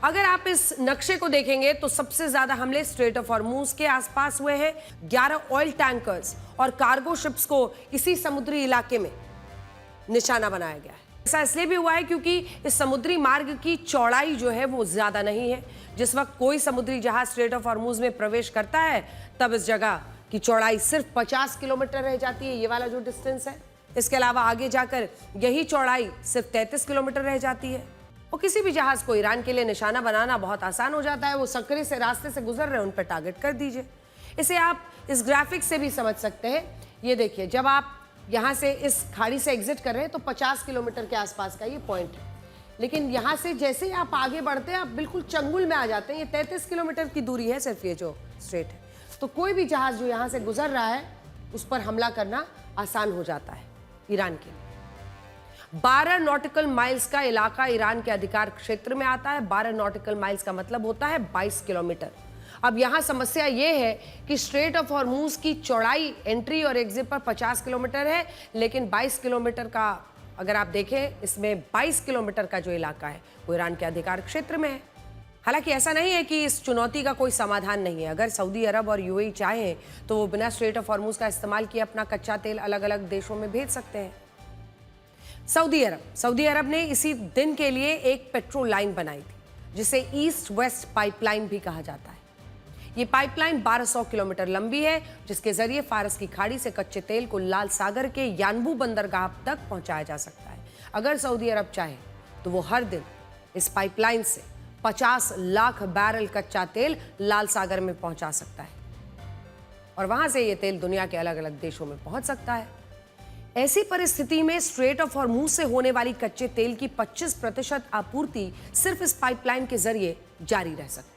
अगर आप इस नक्शे को देखेंगे तो सबसे ज्यादा हमले स्ट्रेट ऑफ हॉर्मूज के आसपास हुए हैं। 11 ऑयल टैंकर्स और कार्गो शिप्स को इसी समुद्री इलाके में निशाना बनाया गया है। ऐसा इसलिए भी हुआ है क्योंकि इस समुद्री मार्ग की चौड़ाई जो है वो ज्यादा नहीं है। जिस वक्त कोई समुद्री जहाज स्ट्रेट ऑफ हॉर्मूज में प्रवेश करता है तब इस जगह की चौड़ाई सिर्फ 50 किलोमीटर रह जाती है, ये वाला जो डिस्टेंस है। इसके अलावा आगे जाकर यही चौड़ाई सिर्फ 33 किलोमीटर रह जाती है। और किसी भी जहाज को ईरान के लिए निशाना बनाना बहुत आसान हो जाता है। वो सकरे से रास्ते से गुजर रहे हैं, उन पर टारगेट कर दीजिए। इसे आप इस ग्राफिक से भी समझ सकते हैं। ये देखिए, जब आप यहाँ से इस खाड़ी से एग्जिट कर रहे हैं तो 50 किलोमीटर के आसपास का ये पॉइंट है, लेकिन यहाँ से जैसे ही आप आगे बढ़ते हैं आप बिल्कुल चंगुल में आ जाते हैं। ये 33 किलोमीटर की दूरी है सिर्फ, ये जो स्ट्रेट है। तो कोई भी जहाज जो यहाँ से गुजर रहा है उस पर हमला करना आसान हो जाता है ईरान के लिए। 12 नॉटिकल माइल्स का इलाका ईरान के अधिकार क्षेत्र में आता है। 12 नॉटिकल माइल्स का मतलब होता है 22 किलोमीटर। अब यहां समस्या यह है कि स्ट्रेट ऑफ हॉर्मूज की चौड़ाई एंट्री और एग्जिट पर 50 किलोमीटर है, लेकिन 22 किलोमीटर का अगर आप देखें, इसमें 22 किलोमीटर का जो इलाका है वो ईरान के अधिकार क्षेत्र में है। हालांकि ऐसा नहीं है कि इस चुनौती का कोई समाधान नहीं है। अगर सऊदी अरब और यूएई चाहें तो वो बिना स्ट्रेट ऑफ हॉर्मूज का इस्तेमाल किए अपना कच्चा तेल अलग अलग देशों में भेज सकते हैं। सऊदी अरब ने इसी दिन के लिए एक पेट्रोल लाइन बनाई थी जिसे ईस्ट वेस्ट पाइपलाइन भी कहा जाता है। ये पाइपलाइन 1200 किलोमीटर लंबी है, जिसके जरिए फारस की खाड़ी से कच्चे तेल को लाल सागर के यानबू बंदरगाह तक पहुंचाया जा सकता है। अगर सऊदी अरब चाहे तो वो हर दिन इस पाइपलाइन से 50 लाख बैरल कच्चा तेल लाल सागर में पहुंचा सकता है और वहां से ये तेल दुनिया के अलग अलग देशों में पहुंच सकता है। ऐसी परिस्थिति में स्ट्रेट ऑफ हॉर्मूज से होने वाली कच्चे तेल की 25% आपूर्ति सिर्फ इस पाइपलाइन के जरिए जारी रह सकती है।